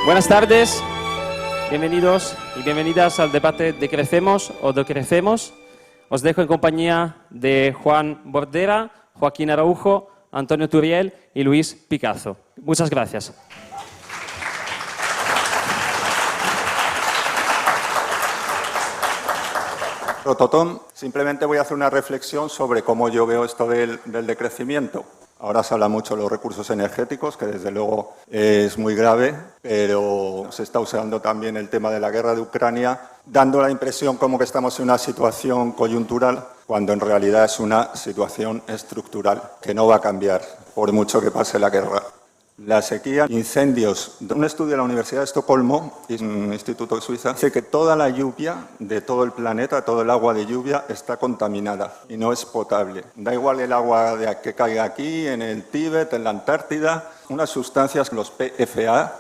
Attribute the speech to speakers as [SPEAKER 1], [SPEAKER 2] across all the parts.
[SPEAKER 1] Buenas tardes, bienvenidos y bienvenidas al debate de Crecemos o Decrecemos. Os dejo en compañía de Juan Bordera, Joaquín Araujo, Antonio Turiel y Luis Picazo. Muchas gracias.
[SPEAKER 2] Prototón, simplemente voy a hacer una reflexión sobre cómo yo veo esto del decrecimiento. Ahora se habla mucho de los recursos energéticos, que desde luego es muy grave, pero se está usando también el tema de la guerra de Ucrania, dando la impresión como que estamos en una situación coyuntural, cuando en realidad es una situación estructural, que no va a cambiar por mucho que pase la guerra. La sequía, incendios. Un estudio de la Universidad de Estocolmo, un instituto de Suiza, dice que toda la lluvia de todo el planeta, todo el agua de lluvia está contaminada y no es potable. Da igual el agua que caiga aquí, en el Tíbet, en la Antártida. Unas sustancias, los PFAS,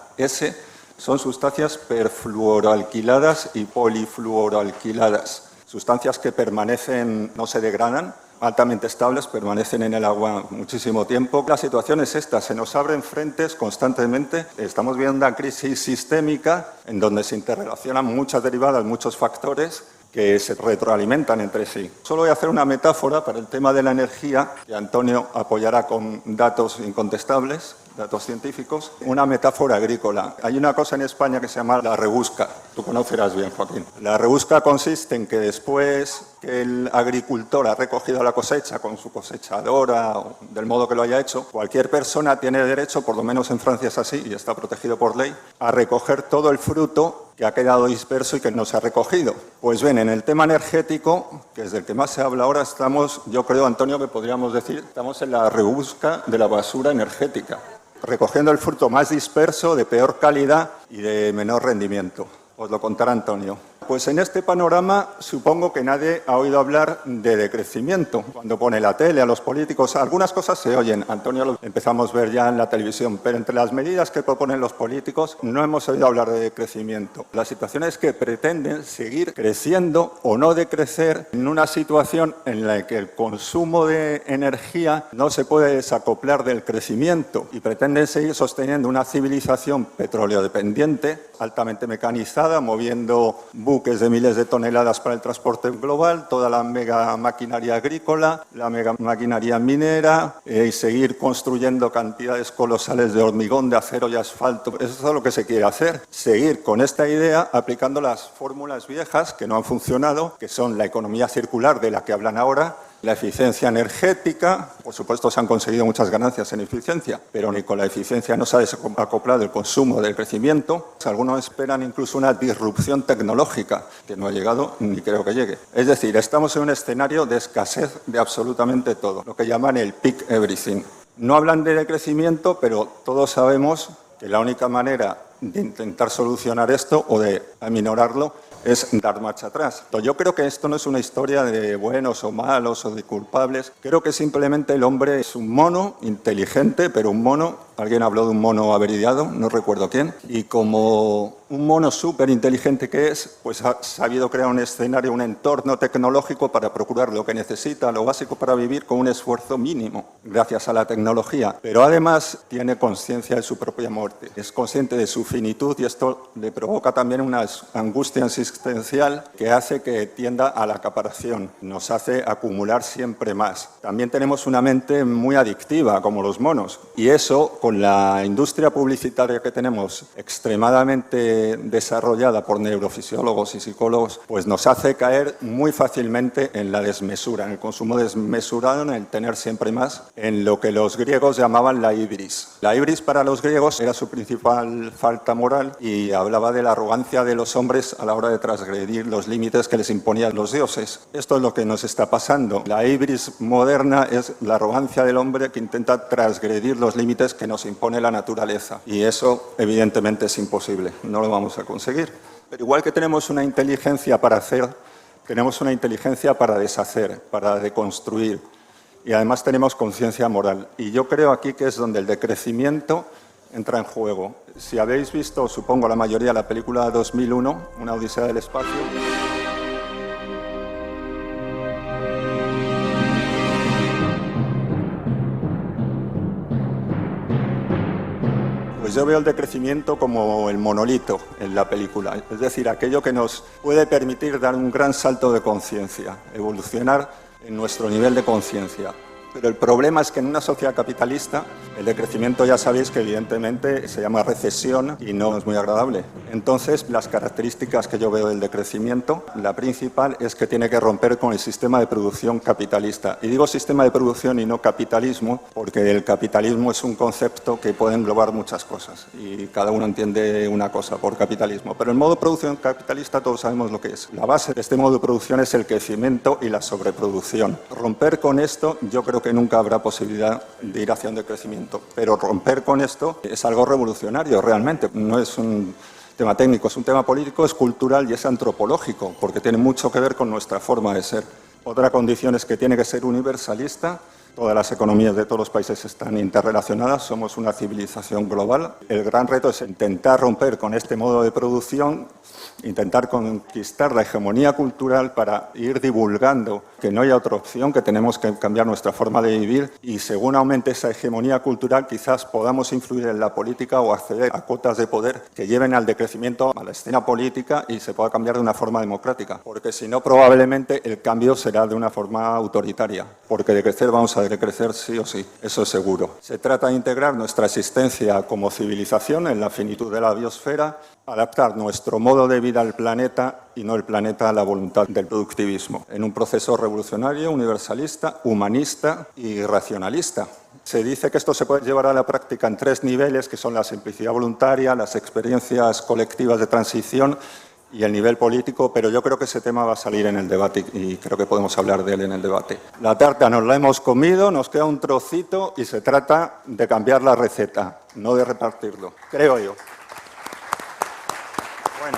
[SPEAKER 2] son sustancias perfluoroalquiladas y polifluoroalquiladas. Sustancias que permanecen, no se degradan, altamente estables, permanecen en el agua muchísimo tiempo. La situación es esta, se nos abren frentes constantemente. Estamos viendo una crisis sistémica en donde se interrelacionan muchas derivadas, muchos factores que se retroalimentan entre sí. Solo voy a hacer una metáfora para el tema de la energía, que Antonio apoyará con datos incontestables, datos científicos, una metáfora agrícola. Hay una cosa en España que se llama la rebusca. Tú conocerás bien, Joaquín. La rebusca consiste en que después que el agricultor ha recogido la cosecha con su cosechadora o del modo que lo haya hecho, cualquier persona tiene derecho, por lo menos en Francia es así y está protegido por ley, a recoger todo el fruto que ha quedado disperso y que no se ha recogido. Pues bien, en el tema energético, que es del que más se habla ahora, estamos, yo creo, Antonio, que podríamos decir, estamos en la rebusca de la basura energética, recogiendo el fruto más disperso, de peor calidad y de menor rendimiento. Os lo contará Antonio. Pues en este panorama supongo que nadie ha oído hablar de decrecimiento. Cuando pone la tele a los políticos, algunas cosas se oyen, Antonio lo empezamos a ver ya en la televisión, pero entre las medidas que proponen los políticos no hemos oído hablar de decrecimiento. La situación es que pretenden seguir creciendo o no decrecer en una situación en la que el consumo de energía no se puede desacoplar del crecimiento y pretenden seguir sosteniendo una civilización petróleo dependiente, altamente mecanizada, moviendo buques de miles de toneladas para el transporte global, toda la mega maquinaria agrícola, la mega maquinaria minera y seguir construyendo cantidades colosales de hormigón, de acero y asfalto. Eso es lo que se quiere hacer. Seguir con esta idea aplicando las fórmulas viejas que no han funcionado, que son la economía circular de la que hablan ahora, la eficiencia energética. Por supuesto se han conseguido muchas ganancias en eficiencia, pero ni con la eficiencia no se ha desacoplado el consumo del crecimiento. Algunos esperan incluso una disrupción tecnológica, que no ha llegado ni creo que llegue. Es decir, estamos en un escenario de escasez de absolutamente todo, lo que llaman el peak everything. No hablan de decrecimiento, pero todos sabemos que la única manera de intentar solucionar esto o de aminorarlo es dar marcha atrás. Yo creo que esto no es una historia de buenos o malos o de culpables. Creo que simplemente el hombre es un mono inteligente, pero un mono. Alguien habló de un mono averiado, no recuerdo quién. Y como un mono súper inteligente que es, pues ha sabido crear un escenario, un entorno tecnológico para procurar lo que necesita, lo básico para vivir con un esfuerzo mínimo, gracias a la tecnología. Pero además tiene conciencia de su propia muerte. Es consciente de su finitud y esto le provoca también una angustia existencial que hace que tienda a la acaparación. Nos hace acumular siempre más. También tenemos una mente muy adictiva, como los monos. Y eso, con la industria publicitaria que tenemos extremadamente desarrollada por neurofisiólogos y psicólogos, pues nos hace caer muy fácilmente en la desmesura, en el consumo desmesurado, en el tener siempre más, en lo que los griegos llamaban la ibris. La ibris para los griegos era su principal falta moral y hablaba de la arrogancia de los hombres a la hora de transgredir los límites que les imponían los dioses. Esto es lo que nos está pasando. La ibris moderna es la arrogancia del hombre que intenta transgredir los límites que nos impone la naturaleza. Y eso, evidentemente, es imposible. No lo vamos a conseguir. Pero igual que tenemos una inteligencia para hacer, tenemos una inteligencia para deshacer, para deconstruir. Y además tenemos conciencia moral. Y yo creo aquí que es donde el decrecimiento entra en juego. Si habéis visto, supongo la mayoría, la película 2001, Una odisea del espacio, Pues yo veo el decrecimiento como el monolito en la película, es decir, aquello que nos puede permitir dar un gran salto de conciencia, evolucionar en nuestro nivel de conciencia. Pero el problema es que en una sociedad capitalista el decrecimiento ya sabéis que evidentemente se llama recesión y no es muy agradable. Entonces las características que yo veo del decrecimiento, la principal es que tiene que romper con el sistema de producción capitalista. Y digo sistema de producción y no capitalismo porque el capitalismo es un concepto que puede englobar muchas cosas y cada uno entiende una cosa por capitalismo. Pero el modo de producción capitalista todos sabemos lo que es. La base de este modo de producción es el crecimiento y la sobreproducción. Romper con esto yo creo que nunca habrá posibilidad de ir hacia un decrecimiento. Pero romper con esto es algo revolucionario realmente. No es un tema técnico, es un tema político, es cultural y es antropológico, porque tiene mucho que ver con nuestra forma de ser. Otra condición es que tiene que ser universalista. Todas las economías de todos los países están interrelacionadas, somos una civilización global. El gran reto es intentar romper con este modo de producción, intentar conquistar la hegemonía cultural para ir divulgando que no hay otra opción, que tenemos que cambiar nuestra forma de vivir y según aumente esa hegemonía cultural quizás podamos influir en la política o acceder a cuotas de poder que lleven al decrecimiento a la escena política y se pueda cambiar de una forma democrática, porque si no probablemente el cambio será de una forma autoritaria, porque decrecer vamos a decrecer sí o sí, eso es seguro. Se trata de integrar nuestra existencia como civilización en la finitud de la biosfera, adaptar nuestro modo de vida al planeta y no el planeta a la voluntad del productivismo, en un proceso revolucionario, universalista, humanista y racionalista. Se dice que esto se puede llevar a la práctica en 3 niveles, que son la simplicidad voluntaria, las experiencias colectivas de transición y el nivel político, pero yo creo que ese tema va a salir en el debate y creo que podemos hablar de él en el debate. La tarta nos la hemos comido, nos queda un trocito y se trata de cambiar la receta, no de repartirlo, creo yo. Bueno.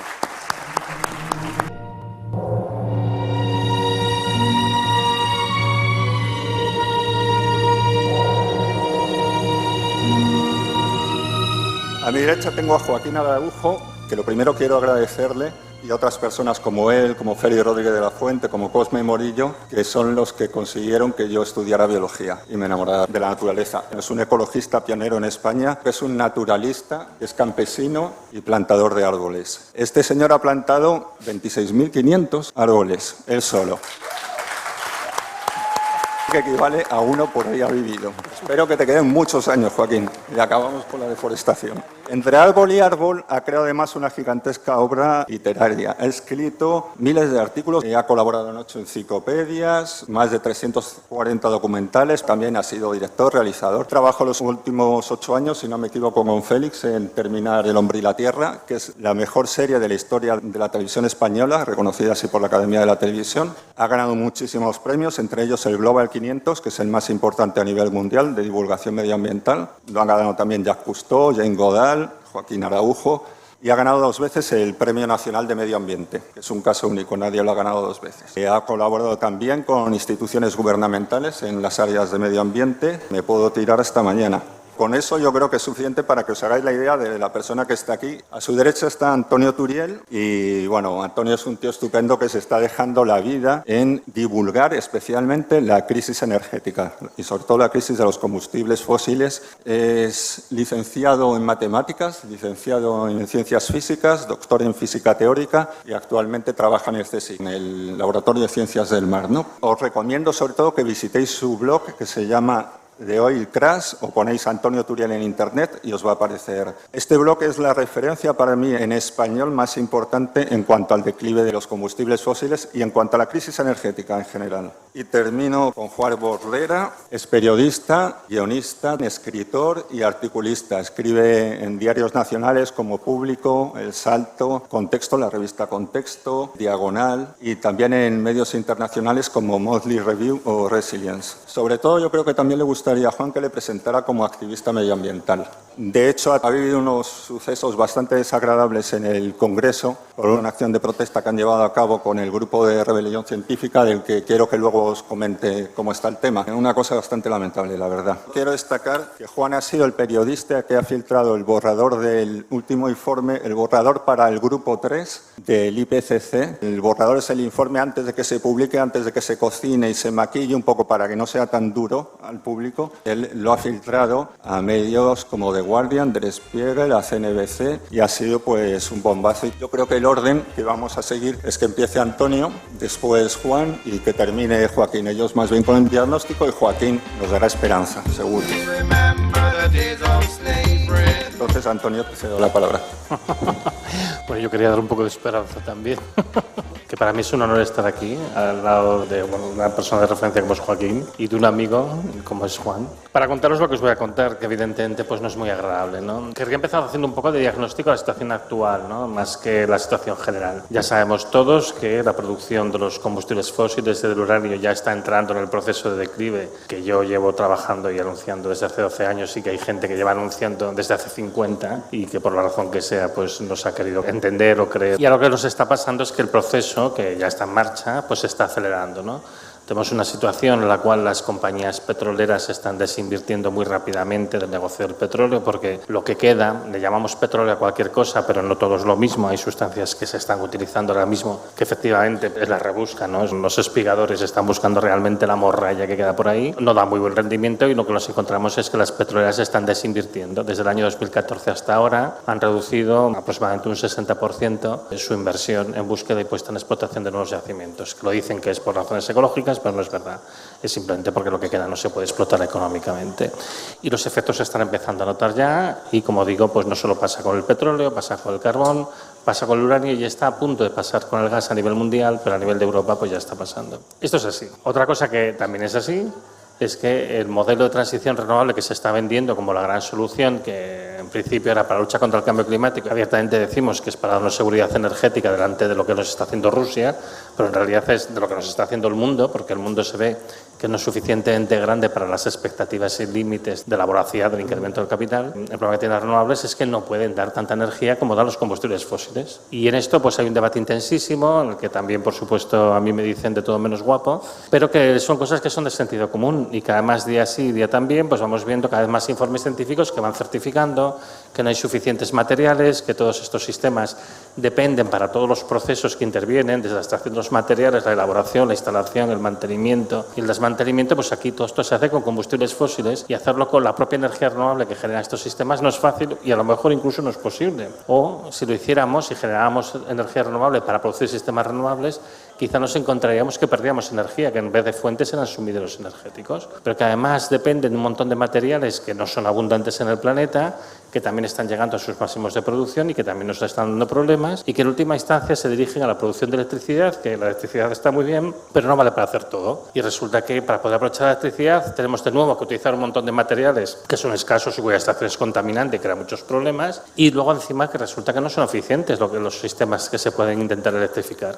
[SPEAKER 2] A mi derecha tengo a Joaquín Araujo, que lo primero quiero agradecerle, y otras personas como él, como Félix Rodríguez de la Fuente, como Cosme Morillo, que son los que consiguieron que yo estudiara biología y me enamorara de la naturaleza. Es un ecologista pionero en España, es un naturalista, es campesino y plantador de árboles. Este señor ha plantado 26.500 árboles, él solo, que equivale a uno por ahí ha vivido. Espero que te queden muchos años, Joaquín, y acabamos con la deforestación. Entre árbol y árbol ha creado además una gigantesca obra literaria. Ha escrito miles de artículos, ha colaborado en 8 enciclopedias, más de 340 documentales, también ha sido director, realizador. Trabajó los últimos 8 años, si no me equivoco, con Félix en terminar El hombre y la tierra, que es la mejor serie de la historia de la televisión española, reconocida así por la Academia de la Televisión. Ha ganado muchísimos premios, entre ellos el Global 500, que es el más importante a nivel mundial de divulgación medioambiental. Lo han ganado también Jacques Cousteau, Jane Goodall, Joaquín Araujo, y ha ganado 2 veces el Premio Nacional de Medio Ambiente, que es un caso único, nadie lo ha ganado 2 veces. Ha colaborado también con instituciones gubernamentales en las áreas de medio ambiente. Me puedo tirar hasta mañana. Con eso yo creo que es suficiente para que os hagáis la idea de la persona que está aquí. A su derecha está Antonio Turiel y, bueno, Antonio es un tío estupendo que se está dejando la vida en divulgar especialmente la crisis energética y sobre todo la crisis de los combustibles fósiles. Es licenciado en matemáticas, licenciado en ciencias físicas, doctor en física teórica y actualmente trabaja en el CSIC, en el Laboratorio de Ciencias del Mar, ¿no? Os recomiendo sobre todo que visitéis su blog que se llama The Oil Crash, o ponéis Antonio Turiel en internet y os va a aparecer. Este blog es la referencia para mí en español más importante en cuanto al declive de los combustibles fósiles y en cuanto a la crisis energética en general. Y termino con Juan Bordera, es periodista, guionista, escritor y articulista. Escribe en diarios nacionales como Público, El Salto, Contexto, la revista Contexto, Diagonal y también en medios internacionales como Monthly Review o Resilience. Sobre todo yo creo que también le gustaría a Juan que le presentara como activista medioambiental. De hecho, ha vivido unos sucesos bastante desagradables en el Congreso por una acción de protesta que han llevado a cabo con el grupo de Rebelión Científica, del que quiero que luego os comente cómo está el tema. Una cosa bastante lamentable, la verdad. Quiero destacar que Juan ha sido el periodista que ha filtrado el borrador del último informe, el borrador para el grupo 3 del IPCC. El borrador es el informe antes de que se publique, antes de que se cocine y se maquille un poco para que no sea tan duro al público. energético, él lo ha filtrado a medios como The Guardian, Der Spiegel, a CNBC, y ha sido pues un bombazo. Yo creo que el orden que vamos a seguir es que empiece Antonio, después Juan y que termine Joaquín. Ellos más bien con el diagnóstico y Joaquín nos dará esperanza, seguro. Entonces, Antonio, te cedo la palabra.
[SPEAKER 3] Bueno, yo quería dar un poco de esperanza también. Que para mí es un honor estar aquí, al lado de una persona de referencia como es Joaquín y de un amigo como es Juan, para contaros lo que os voy a contar, que evidentemente pues no es muy agradable, ¿no? Querría empezar haciendo un poco de diagnóstico de la situación actual, ¿no? Más que la situación general. Ya sabemos todos que la producción de los combustibles fósiles del uranio ya está entrando en el proceso de declive, que yo llevo trabajando y anunciando desde hace 12 años y que hay gente que lleva anunciando desde hace 50 y que por la razón que sea pues no se ha querido entender o creer. Y ahora lo que nos está pasando es que el proceso, que ya está en marcha, pues se está acelerando, ¿no? Tenemos una situación en la cual las compañías petroleras están desinvirtiendo muy rápidamente del negocio del petróleo porque lo que queda, le llamamos petróleo a cualquier cosa, pero no todo es lo mismo. Hay sustancias que se están utilizando ahora mismo que efectivamente es la rebusca, ¿no? Los espigadores están buscando realmente la morralla que queda por ahí. No da muy buen rendimiento y lo que nos encontramos es que las petroleras están desinvirtiendo. Desde el año 2014 hasta ahora han reducido aproximadamente un 60% su inversión en búsqueda y puesta en explotación de nuevos yacimientos. Que lo dicen que es por razones ecológicas, pero no es verdad. Es simplemente porque lo que queda no se puede explotar económicamente. Y los efectos se están empezando a notar ya y, como digo, pues no solo pasa con el petróleo, pasa con el carbón, pasa con el uranio y está a punto de pasar con el gas a nivel mundial, pero a nivel de Europa pues ya está pasando. Esto es así. Otra cosa que también es así es que el modelo de transición renovable que se está vendiendo como la gran solución, que en principio era para la lucha contra el cambio climático, abiertamente decimos que es para darnos seguridad energética delante de lo que nos está haciendo Rusia, pero en realidad es de lo que nos está haciendo el mundo, porque el mundo se ve que no es suficientemente grande para las expectativas y límites de la voracidad del incremento del capital. El problema que tienen las renovables es que no pueden dar tanta energía como dan los combustibles fósiles. Y en esto pues hay un debate intensísimo, en el que también, por supuesto, a mí me dicen de todo menos guapo, pero que son cosas que son de sentido común y que además día sí, día también, pues vamos viendo cada vez más informes científicos que van certificando que no hay suficientes materiales, que todos estos sistemas dependen para todos los procesos que intervienen, desde la extracción de los materiales, la elaboración, la instalación, el mantenimiento y el desmantelamiento, pues aquí todo esto se hace con combustibles fósiles y hacerlo con la propia energía renovable que generan estos sistemas no es fácil y a lo mejor incluso no es posible. O si lo hiciéramos y generáramos energía renovable para producir sistemas renovables, quizá nos encontraríamos que perdíamos energía, que en vez de fuentes eran sumideros energéticos, pero que además dependen de un montón de materiales que no son abundantes en el planeta, que también están llegando a sus máximos de producción y que también nos están dando problemas y que en última instancia se dirigen a la producción de electricidad, que la electricidad está muy bien, pero no vale para hacer todo. Y resulta que para poder aprovechar la electricidad tenemos de nuevo que utilizar un montón de materiales que son escasos y cuya extracción es contaminante y crea muchos problemas, y luego encima que resulta que no son eficientes los sistemas que se pueden intentar electrificar.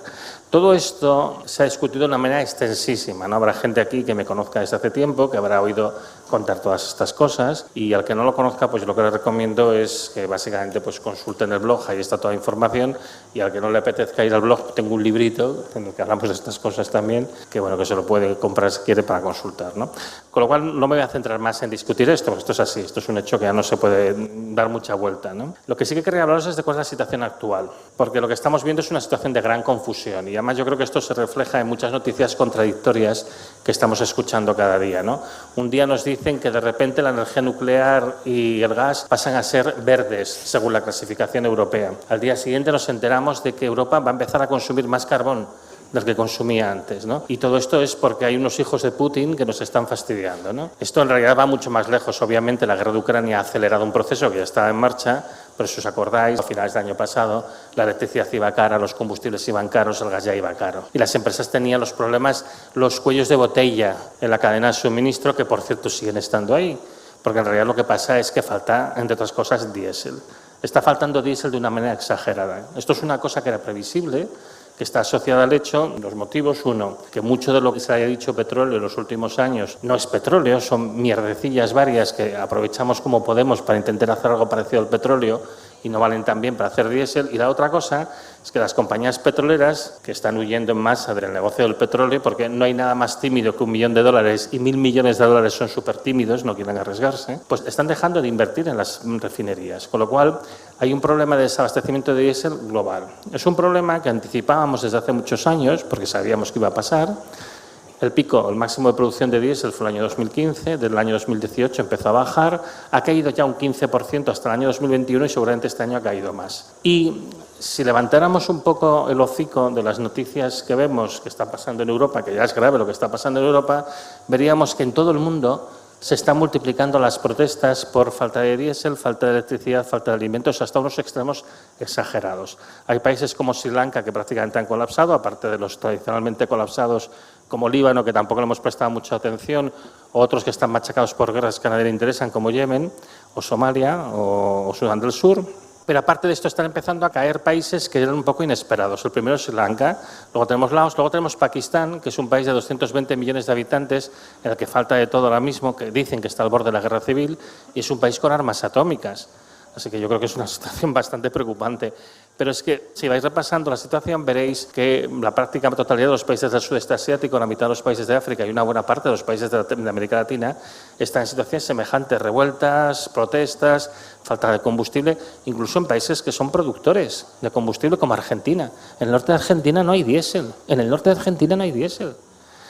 [SPEAKER 3] Todo esto se ha discutido de una manera extensísima, ¿no? Habrá gente aquí que me conozca desde hace tiempo, que habrá oído contar todas estas cosas, y al que no lo conozca, pues yo lo que le recomiendo es que básicamente pues consulten el blog, ahí está toda la información, y al que no le apetezca ir al blog, tengo un librito en el que hablamos de estas cosas también, que bueno, que se lo puede comprar si quiere para consultar, ¿no? Con lo cual no me voy a centrar más en discutir esto, porque esto es así, esto es un hecho que ya no se puede dar mucha vuelta, ¿no? Lo que sí que quería hablaros es de cuál es la situación actual, porque lo que estamos viendo es una situación de gran confusión, y además yo creo que esto se refleja en muchas noticias contradictorias que estamos escuchando cada día, ¿no? Un día nos dicen que de repente la energía nuclear y el gas pasan a ser verdes, según la clasificación europea. Al día siguiente nos enteramos de que Europa va a empezar a consumir más carbón del que consumía antes, ¿no? Y todo esto es porque hay unos hijos de Putin que nos están fastidiando, ¿no? Esto en realidad va mucho más lejos. Obviamente la guerra de Ucrania ha acelerado un proceso que ya estaba en marcha, pero si os acordáis, a finales del año pasado la electricidad iba cara, los combustibles iban caros, el gas ya iba caro. Y las empresas tenían los problemas, los cuellos de botella en la cadena de suministro, que por cierto siguen estando ahí, porque en realidad lo que pasa es que falta, entre otras cosas, diésel. Está faltando diésel de una manera exagerada. Esto es una cosa que era previsible, que está asociada al hecho, los motivos, uno, que mucho de lo que se haya dicho petróleo en los últimos años no es petróleo, son mierdecillas varias que aprovechamos como podemos para intentar hacer algo parecido al petróleo y no valen tan bien para hacer diésel. Y la otra cosa es que las compañías petroleras, que están huyendo en masa del negocio del petróleo, porque no hay nada más tímido que $1 millón y 1.000 millones de dólares son súper tímidos, no quieren arriesgarse, pues están dejando de invertir en las refinerías, con lo cual hay un problema de desabastecimiento de diésel global. Es un problema que anticipábamos desde hace muchos años, porque sabíamos que iba a pasar, El pico, el máximo de producción de diésel fue el año 2015, del año 2018 empezó a bajar, ha caído ya un 15% hasta el año 2021 y seguramente este año ha caído más. Y si levantáramos un poco el hocico de las noticias que vemos que está pasando en Europa, que ya es grave lo que está pasando en Europa, veríamos que en todo el mundo se están multiplicando las protestas por falta de diésel, falta de electricidad, falta de alimentos, hasta unos extremos exagerados. Hay países como Sri Lanka que prácticamente han colapsado, aparte de los tradicionalmente colapsados como Líbano, que tampoco le hemos prestado mucha atención, o otros que están machacados por guerras que a nadie le interesan, como Yemen, o Somalia, o Sudán del Sur. Pero aparte de esto están empezando a caer países que eran un poco inesperados. El primero es Sri Lanka, luego tenemos Laos, luego tenemos Pakistán, que es un país de 220 millones de habitantes, en el que falta de todo ahora mismo, que dicen que está al borde de la guerra civil, y es un país con armas atómicas. Así que yo creo que es una situación bastante preocupante. Pero es que si vais repasando la situación veréis que la práctica totalidad de los países del sudeste asiático, la mitad de los países de África y una buena parte de los países de América Latina están en situaciones semejantes, revueltas, protestas, falta de combustible, incluso en países que son productores de combustible como Argentina. En el norte de Argentina no hay diésel. En el norte de Argentina no hay diésel.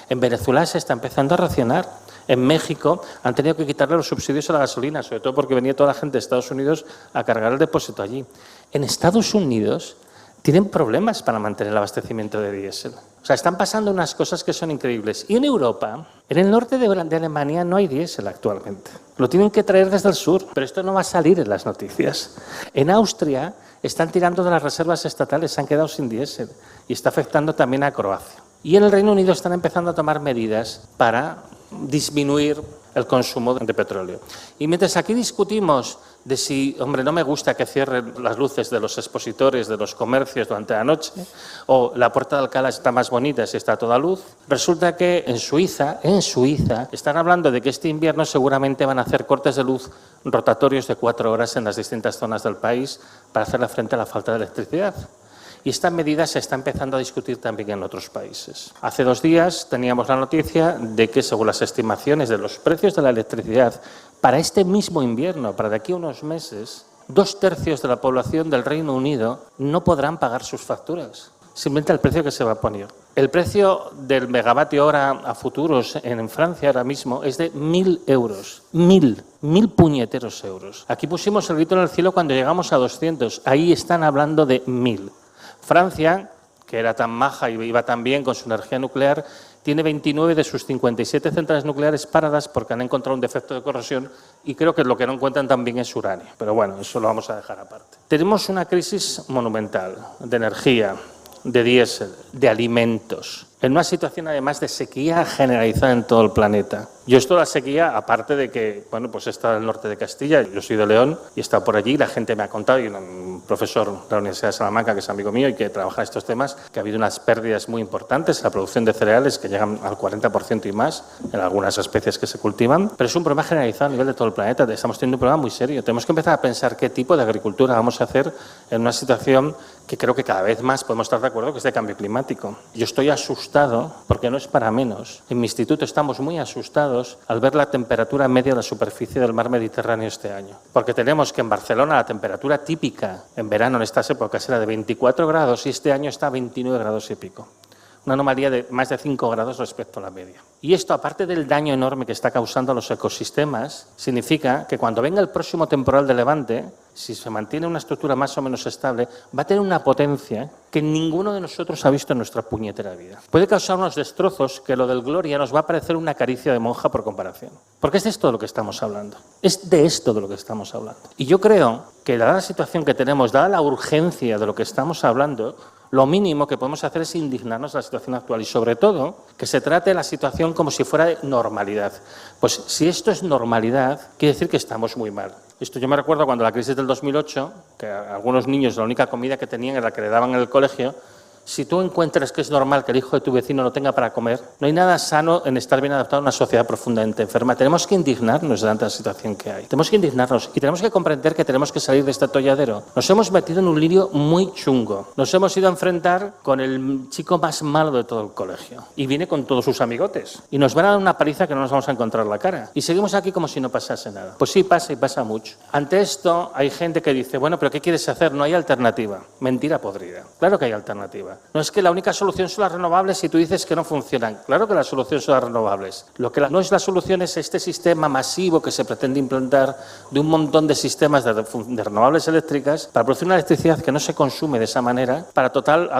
[SPEAKER 3] En Venezuela se está empezando a racionar. En México han tenido que quitarle los subsidios a la gasolina, sobre todo porque venía toda la gente de Estados Unidos a cargar el depósito allí. En Estados Unidos tienen problemas para mantener el abastecimiento de diésel. O sea, están pasando unas cosas que son increíbles. Y en Europa, en el norte de Alemania no hay diésel actualmente. Lo tienen que traer desde el sur, pero esto no va a salir en las noticias. En Austria están tirando de las reservas estatales, se han quedado sin diésel y está afectando también a Croacia. Y en el Reino Unido están empezando a tomar medidas para disminuir el consumo de petróleo. Y mientras aquí discutimos de si, hombre, no me gusta que cierren las luces de los expositores, de los comercios durante la noche, o la Puerta de Alcalá está más bonita si está a toda luz, resulta que en Suiza, están hablando de que este invierno seguramente van a hacer cortes de luz rotatorios de 4 horas en las distintas zonas del país para hacerle frente a la falta de electricidad. Y esta medida se está empezando a discutir también en otros países. Hace 2 días teníamos la noticia de que, según las estimaciones de los precios de la electricidad, para este mismo invierno, para de aquí a unos meses, 2/3 de la población del Reino Unido no podrán pagar sus facturas. Simplemente el precio que se va a poner. El precio del megavatio hora a futuros en Francia ahora mismo es de 1.000 euros. 1.000 puñeteros euros. Aquí pusimos el grito en el cielo cuando llegamos a 200. Ahí están hablando de 1.000. Francia, que era tan maja y iba tan bien con su energía nuclear, tiene 29 de sus 57 centrales nucleares paradas porque han encontrado un defecto de corrosión y creo que lo que no encuentran también es uranio. Pero bueno, eso lo vamos a dejar aparte. Tenemos una crisis monumental de energía, de diésel, de alimentos, en una situación además de sequía generalizada en todo el planeta. Yo esto de la sequía, aparte de que, bueno, pues está en el norte de Castilla, yo soy de León y he estado por allí, la gente me ha contado, y un profesor de la Universidad de Salamanca, que es amigo mío y que trabaja estos temas, que ha habido unas pérdidas muy importantes en la producción de cereales que llegan al 40% y más en algunas especies que se cultivan, pero es un problema generalizado a nivel de todo el planeta, estamos teniendo un problema muy serio. Tenemos que empezar a pensar qué tipo de agricultura vamos a hacer en una situación que creo que cada vez más podemos estar de acuerdo que es de cambio climático. Yo estoy asustado, porque no es para menos. En mi instituto estamos muy asustados al ver la temperatura media de la superficie del mar Mediterráneo este año. Porque tenemos que en Barcelona la temperatura típica en verano en estas épocas era de 24 grados y este año está a 29 grados y pico. Una anomalía de más de 5 grados respecto a la media. Y esto, aparte del daño enorme que está causando a los ecosistemas, significa que cuando venga el próximo temporal de levante, si se mantiene una estructura más o menos estable, va a tener una potencia que ninguno de nosotros ha visto en nuestra puñetera vida. Puede causar unos destrozos que lo del Gloria nos va a parecer una caricia de monja por comparación. Porque es de esto de lo que estamos hablando. Es de esto de lo que estamos hablando. Y yo creo que, dada la situación que tenemos, dada la urgencia de lo que estamos hablando, lo mínimo que podemos hacer es indignarnos de la situación actual y, sobre todo, que se trate la situación como si fuera de normalidad. Pues si esto es normalidad, quiere decir que estamos muy mal. Esto yo me recuerdo cuando la crisis del 2008, que a algunos niños la única comida que tenían era la que le daban en el colegio. Si tú encuentras que es normal que el hijo de tu vecino no tenga para comer, no hay nada sano en estar bien adaptado a una sociedad profundamente enferma. Tenemos que indignarnos delante de la situación que hay. Tenemos que indignarnos y tenemos que comprender que tenemos que salir de este atolladero. Nos hemos metido en un lío muy chungo. Nos hemos ido a enfrentar con el chico más malo de todo el colegio. Y viene con todos sus amigotes. Y nos van a dar una paliza que no nos vamos a encontrar la cara. Y seguimos aquí como si no pasase nada. Pues sí, pasa y pasa mucho. Ante esto hay gente que dice, bueno, pero ¿qué quieres hacer? No hay alternativa. Mentira podrida. Claro que hay alternativa. No es que la única solución son las renovables y tú dices que no funcionan. Claro que la solución son las renovables. Lo que no es la solución es este sistema masivo que se pretende implantar de un montón de sistemas de renovables eléctricas para producir una electricidad que no se consume de esa manera,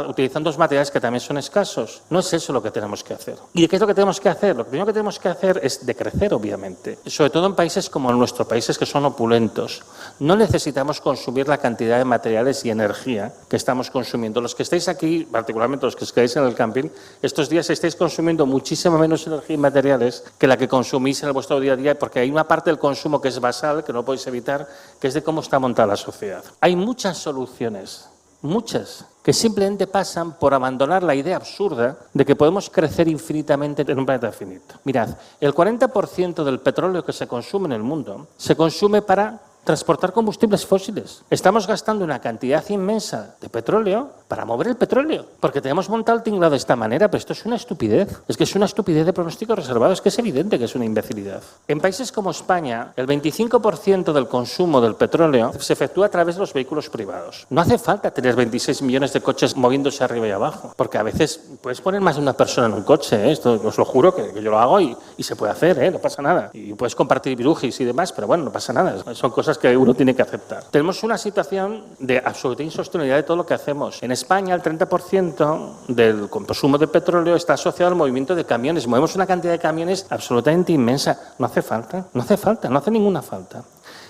[SPEAKER 3] utilizando dos materiales que también son escasos. No es eso lo que tenemos que hacer. ¿Y qué es lo que tenemos que hacer? Lo primero que tenemos que hacer es decrecer, obviamente. Sobre todo en países como nuestro, países que son opulentos. No necesitamos consumir la cantidad de materiales y energía que estamos consumiendo. Los que estáis aquí, particularmente los que os quedáis en el camping, estos días estáis consumiendo muchísima menos energía y materiales que la que consumís en vuestro día a día, porque hay una parte del consumo que es basal, que no podéis evitar, que es de cómo está montada la sociedad. Hay muchas soluciones, muchas, que simplemente pasan por abandonar la idea absurda de que podemos crecer infinitamente en un planeta finito. Mirad, el 40% del petróleo que se consume en el mundo se consume para transportar combustibles fósiles. Estamos gastando una cantidad inmensa de petróleo para mover el petróleo, porque tenemos montado el tinglado de esta manera, pero esto es una estupidez. Es que es una estupidez de pronóstico reservado, es que es evidente que es una imbecilidad. En países como España, el 25% del consumo del petróleo se efectúa a través de los vehículos privados. No hace falta tener 26 millones de coches moviéndose arriba y abajo, porque a veces puedes poner más de una persona en un coche, ¿eh? Esto os lo juro que yo lo hago y se puede hacer, ¿eh? No pasa nada. Y puedes compartir virujis y demás, pero bueno, no pasa nada. Son cosas que uno tiene que aceptar. Tenemos una situación de absoluta insostenibilidad de todo lo que hacemos. En España, el 30% del consumo de petróleo está asociado al movimiento de camiones. Movemos una cantidad de camiones absolutamente inmensa. No hace falta, no hace ninguna falta.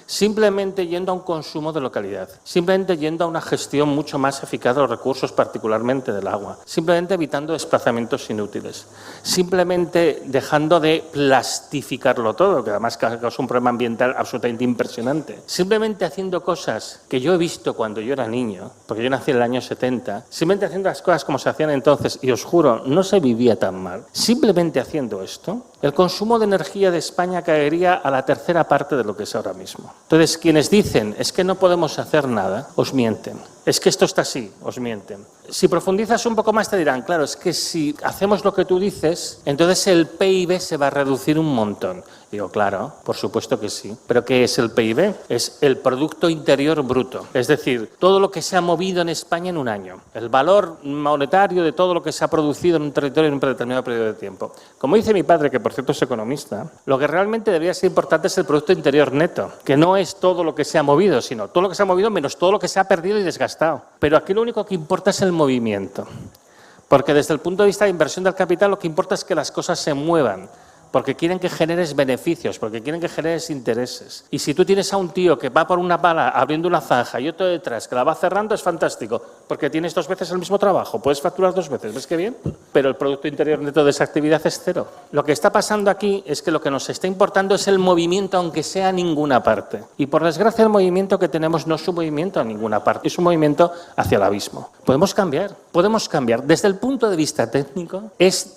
[SPEAKER 3] Simplemente yendo a un consumo de localidad, simplemente yendo a una gestión mucho más eficaz de los recursos, particularmente del agua, simplemente evitando desplazamientos inútiles, simplemente dejando de plastificarlo todo, que además causa un problema ambiental absolutamente impresionante, simplemente haciendo cosas que yo he visto cuando yo era niño, porque yo nací en el año 70, simplemente haciendo las cosas como se hacían entonces, y os juro, no se vivía tan mal. Simplemente haciendo esto, el consumo de energía de España caería a la tercera parte de lo que es ahora mismo. Entonces, quienes dicen es que no podemos hacer nada, os mienten. Es que esto está así, os mienten. Si profundizas un poco más te dirán, claro, es que si hacemos lo que tú dices, entonces el PIB se va a reducir un montón. Digo, claro, por supuesto que sí. ¿Pero qué es el PIB? Es el Producto Interior Bruto. Es decir, todo lo que se ha movido en España en un año. El valor monetario de todo lo que se ha producido en un territorio en un determinado periodo de tiempo. Como dice mi padre, que por cierto es economista, lo que realmente debería ser importante es el Producto Interior Neto, que no es todo lo que se ha movido, sino todo lo que se ha movido menos todo lo que se ha perdido y desgastado. Pero aquí lo único que importa es el movimiento. Porque desde el punto de vista de inversión del capital lo que importa es que las cosas se muevan. Porque quieren que generes beneficios, porque quieren que generes intereses. Y si tú tienes a un tío que va por una pala abriendo una zanja y otro detrás que la va cerrando, es fantástico, porque tienes 2 veces el mismo trabajo, puedes facturar 2 veces, ¿ves qué bien? Pero el Producto Interior Neto de esa actividad es 0. Lo que está pasando aquí es que lo que nos está importando es el movimiento, aunque sea a ninguna parte. Y por desgracia el movimiento que tenemos no es un movimiento a ninguna parte, es un movimiento hacia el abismo. Podemos cambiar. Desde el punto de vista técnico,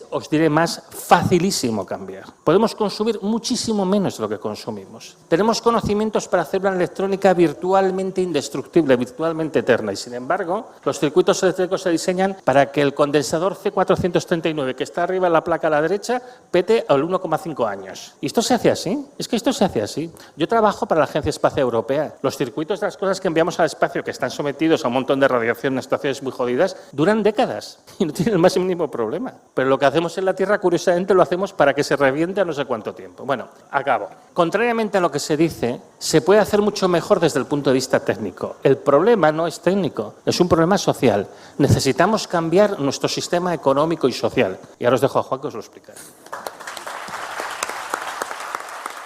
[SPEAKER 3] os diré más, facilísimo cambiar. Podemos consumir muchísimo menos de lo que consumimos. Tenemos conocimientos para hacer una electrónica virtualmente indestructible, virtualmente eterna. Y sin embargo, los circuitos eléctricos se diseñan para que el condensador C439, que está arriba en la placa a la derecha, pete al 1,5 años. ¿Y esto se hace así? Es que esto se hace así. Yo trabajo para la Agencia Espacial Europea. Los circuitos de las cosas que enviamos al espacio, que están sometidos a un montón de radiación en situaciones muy jodidas, duran décadas y no tienen el más mínimo problema. Pero lo que hacemos en la Tierra, curiosamente, lo hacemos para que se reviente a no sé cuánto tiempo. Bueno, acabo. Contrariamente a lo que se dice, se puede hacer mucho mejor desde el punto de vista técnico. El problema no es técnico, es un problema social. Necesitamos cambiar nuestro sistema económico y social. Y ahora os dejo a Juan que os lo explique.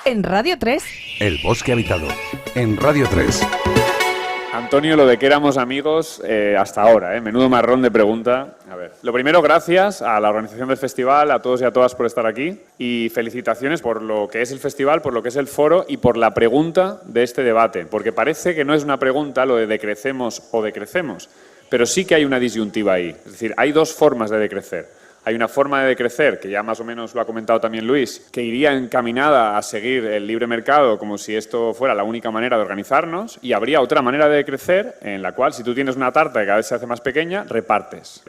[SPEAKER 4] En Radio 3.
[SPEAKER 5] El bosque habitado. En Radio 3.
[SPEAKER 6] Antonio, lo de que éramos amigos hasta ahora, menudo marrón de pregunta. A ver, lo primero, gracias a la organización del festival, a todos y a todas por estar aquí y felicitaciones por lo que es el festival, por lo que es el foro y por la pregunta de este debate, porque parece que no es una pregunta lo de decrecemos o decrecemos, pero sí que hay una disyuntiva ahí. Es decir, hay 2 formas de decrecer. hay una forma de decrecer, que ya más o menos lo ha comentado también Luis, que iría encaminada a seguir el libre mercado como si esto fuera la única manera de organizarnos, y habría otra manera de decrecer en la cual, si tú tienes una tarta que cada vez se hace más pequeña, repartes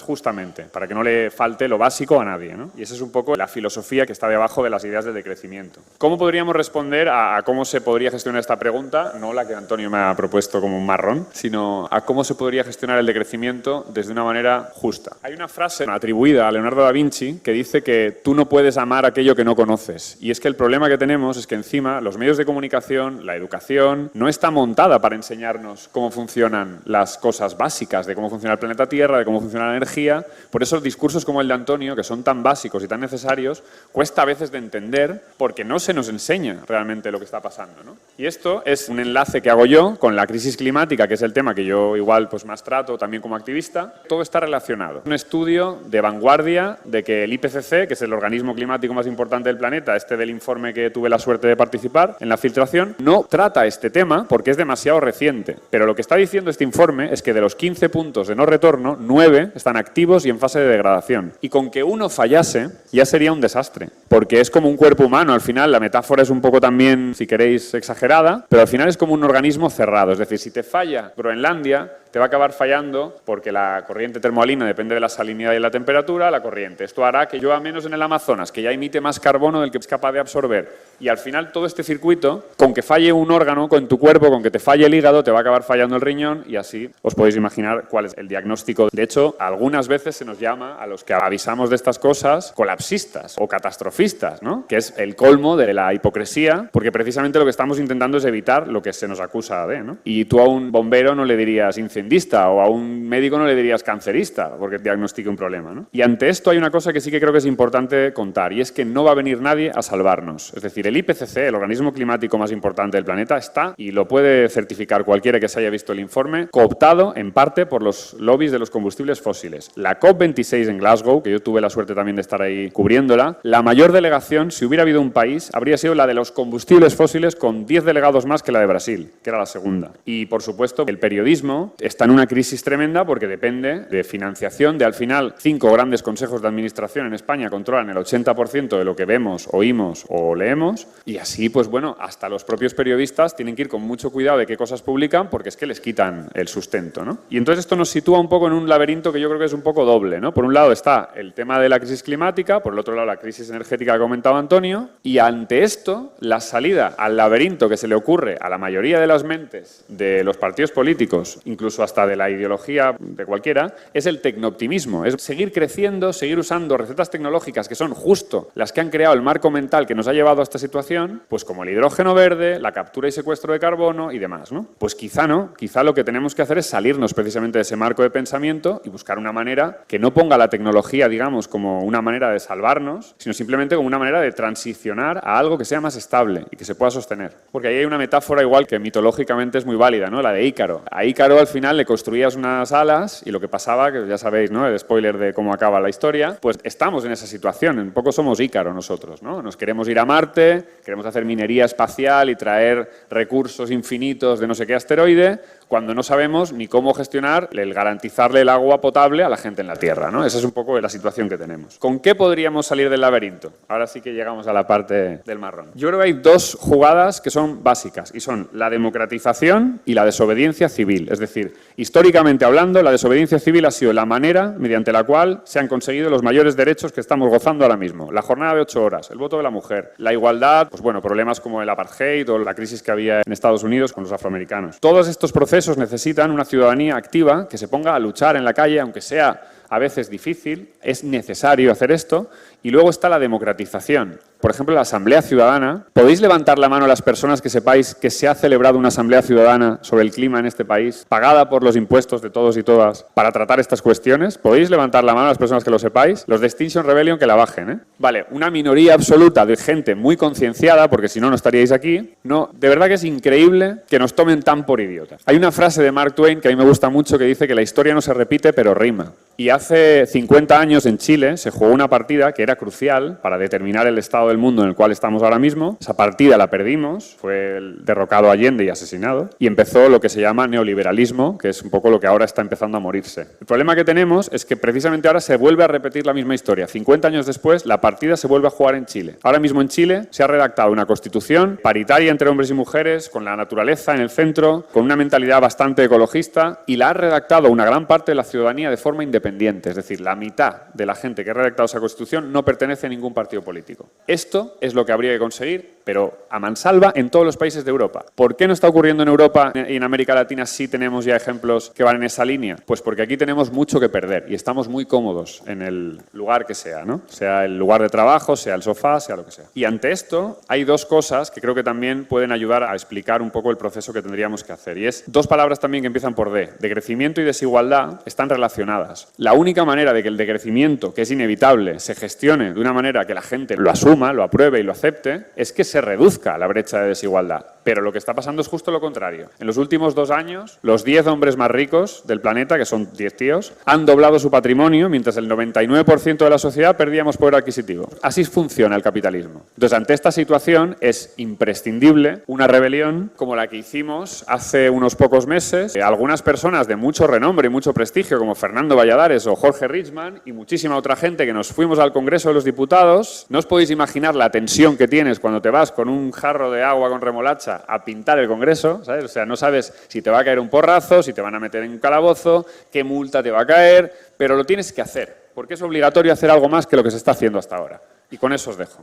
[SPEAKER 6] justamente, para que no le falte lo básico a nadie, ¿no? Y esa es un poco la filosofía que está debajo de las ideas del decrecimiento. ¿Cómo podríamos responder a cómo se podría gestionar esta pregunta? No la que Antonio me ha propuesto como un marrón, sino a cómo se podría gestionar el decrecimiento desde una manera justa. Hay una frase atribuida a Leonardo da Vinci que dice que tú no puedes amar aquello que no conoces. Y es que el problema que tenemos es que encima los medios de comunicación, la educación, no está montada para enseñarnos cómo funcionan las cosas básicas de cómo funciona el planeta Tierra, de cómo funciona la energía. Por eso discursos como el de Antonio, que son tan básicos y tan necesarios, cuesta a veces de entender porque no se nos enseña realmente lo que está pasando, ¿no? Y esto es un enlace que hago yo con la crisis climática, que es el tema que yo igual pues más trato también como activista. Todo está relacionado. Un estudio de vanguardia de que el IPCC, que es el organismo climático más importante del planeta, del informe que tuve la suerte de participar en la filtración, no trata este tema porque es demasiado reciente. Pero lo que está diciendo este informe es que de los 15 puntos de no retorno, 9 están activos y en fase de degradación. Y con que uno fallase ya sería un desastre, porque es como un cuerpo humano. Al final la metáfora es un poco también, si queréis, exagerada, pero al final es como un organismo cerrado. Es decir, si te falla Groenlandia, te va a acabar fallando porque la corriente termoalina depende de la salinidad y la temperatura, la corriente. Esto hará que llueva menos en el Amazonas, que ya emite más carbono del que es capaz de absorber. Y al final todo este circuito, con que falle un órgano con tu cuerpo, con que te falle el hígado, te va a acabar fallando el riñón, y así os podéis imaginar cuál es el diagnóstico. De hecho, algunas veces se nos llama a los que avisamos de estas cosas colapsistas o catastrofistas, ¿no? Que es el colmo de la hipocresía, porque precisamente lo que estamos intentando es evitar lo que se nos acusa de, ¿no? Y tú a un bombero no le dirías incendista, o a un médico no le dirías cancerista porque diagnostique un problema, ¿no? Y ante esto hay una cosa que sí que creo que es importante contar, y es que no va a venir nadie a salvarnos. Es decir, el IPCC, el organismo climático más importante del planeta, está, y lo puede certificar cualquiera que se haya visto el informe, cooptado en parte por los lobbies de los combustibles fósiles. La COP26 en Glasgow, que yo tuve la suerte también de estar ahí cubriéndola, la mayor delegación, si hubiera habido un país, habría sido la de los combustibles fósiles, con 10 delegados más que la de Brasil, que era la segunda. Y, por supuesto, el periodismo está en una crisis tremenda porque depende de financiación, de al final 5 grandes consejos de administración en España controlan el 80% de lo que vemos, oímos o leemos, y así, pues bueno, hasta los propios periodistas tienen que ir con mucho cuidado de qué cosas publican porque es que les quitan el sustento, ¿no? Y entonces esto nos sitúa un poco en un laberinto que yo creo que es un poco doble, ¿no? Por un lado está el tema de la crisis climática, por el otro lado la crisis energética que ha comentado Antonio, y ante esto la salida al laberinto que se le ocurre a la mayoría de las mentes de los partidos políticos, incluso hasta de la ideología de cualquiera, es el tecnooptimismo, es seguir creciendo, seguir usando recetas tecnológicas que son justo las que han creado el marco mental que nos ha llevado a esta situación, pues como el hidrógeno verde, la captura y secuestro de carbono y demás, ¿no? Pues quizá no, quizá lo que tenemos que hacer es salirnos precisamente de ese marco de pensamiento y buscar una manera que no ponga la tecnología, digamos, como una manera de salvarnos, sino simplemente como una manera de transicionar a algo que sea más estable y que se pueda sostener. Porque ahí hay una metáfora igual que mitológicamente es muy válida, ¿no? La de Ícaro. A Ícaro al final le construías unas alas y lo que pasaba, que ya sabéis, ¿no? El spoiler de cómo acaba la historia, pues estamos en esa situación, un poco somos Ícaro nosotros, ¿no? Nos queremos ir a Marte, queremos hacer minería espacial y traer recursos infinitos de no sé qué asteroide, cuando no sabemos ni cómo gestionar el garantizarle el agua potable a la gente en la Tierra, ¿no? Esa es un poco la situación que tenemos. ¿Con qué podríamos salir del laberinto? Ahora sí que llegamos a la parte del marrón. Yo creo que hay dos jugadas que son básicas, y son la democratización y la desobediencia civil. Es decir, históricamente hablando, la desobediencia civil ha sido la manera mediante la cual se han conseguido los mayores derechos que estamos gozando ahora mismo. La jornada de 8 horas, el voto de la mujer, la igualdad, pues bueno, problemas como el apartheid o la crisis que había en Estados Unidos con los afroamericanos. Todos estos procesos necesitan una ciudadanía activa que se ponga a luchar en la calle, aunque sea a veces difícil, es necesario hacer esto. Y luego está la democratización. Por ejemplo, la Asamblea Ciudadana. ¿Podéis levantar la mano a las personas que sepáis que se ha celebrado una Asamblea Ciudadana sobre el clima en este país, pagada por los impuestos de todos y todas, para tratar estas cuestiones? ¿Podéis levantar la mano a las personas que lo sepáis? Los de Extinction Rebellion que la bajen, ¿eh? Vale, una minoría absoluta de gente muy concienciada, porque si no, no estaríais aquí. No, de verdad que es increíble que nos tomen tan por idiotas. Hay una frase de Mark Twain que a mí me gusta mucho que dice que la historia no se repite, pero rima. Y hace 50 años en Chile se jugó una partida que era crucial para determinar el estado lado del mundo en el cual estamos ahora mismo. Esa partida la perdimos, fue el derrocado Allende y asesinado, y empezó lo que se llama neoliberalismo, que es un poco lo que ahora está empezando a morirse. El problema que tenemos es que precisamente ahora se vuelve a repetir la misma historia. 50 años después, la partida se vuelve a jugar en Chile. Ahora mismo en Chile se ha redactado una constitución paritaria entre hombres y mujeres, con la naturaleza en el centro, con una mentalidad bastante ecologista, y la ha redactado una gran parte de la ciudadanía de forma independiente. Es decir, la mitad de la gente que ha redactado esa constitución no pertenece a ningún partido político. Esto es lo que habría que conseguir, pero a mansalva en todos los países de Europa. ¿Por qué no está ocurriendo en Europa y en América Latina sí tenemos ya ejemplos que van en esa línea? Pues porque aquí tenemos mucho que perder y estamos muy cómodos en el lugar que sea, ¿no? Sea el lugar de trabajo, sea el sofá, sea lo que sea. Y ante esto hay dos cosas que creo que también pueden ayudar a explicar un poco el proceso que tendríamos que hacer. Y es dos palabras también que empiezan por D. Decrecimiento y desigualdad están relacionadas. La única manera de que el decrecimiento, que es inevitable, se gestione de una manera que la gente lo asuma, lo apruebe y lo acepte, es que se reduzca la brecha de desigualdad. Pero lo que está pasando es justo lo contrario. En los últimos 2 años, los 10 hombres más ricos del planeta, que son 10 tíos, han doblado su patrimonio, mientras el 99% de la sociedad perdíamos poder adquisitivo. Así funciona el capitalismo. Entonces, ante esta situación es imprescindible una rebelión como la que hicimos hace unos pocos meses. Algunas personas de mucho renombre y mucho prestigio, como Fernando Valladares o Jorge Richman, y muchísima otra gente que nos fuimos al Congreso de los Diputados. No os podéis imaginar la tensión que tienes cuando te vas con un jarro de agua con remolacha a pintar el Congreso, ¿sabes? O sea, no sabes si te va a caer un porrazo, si te van a meter en un calabozo, qué multa te va a caer, pero lo tienes que hacer, porque es obligatorio hacer algo más que lo que se está haciendo hasta ahora. Y con eso os dejo.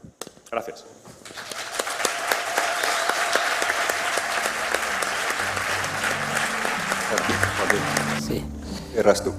[SPEAKER 6] Gracias.
[SPEAKER 7] Sí.
[SPEAKER 2] Erras tú.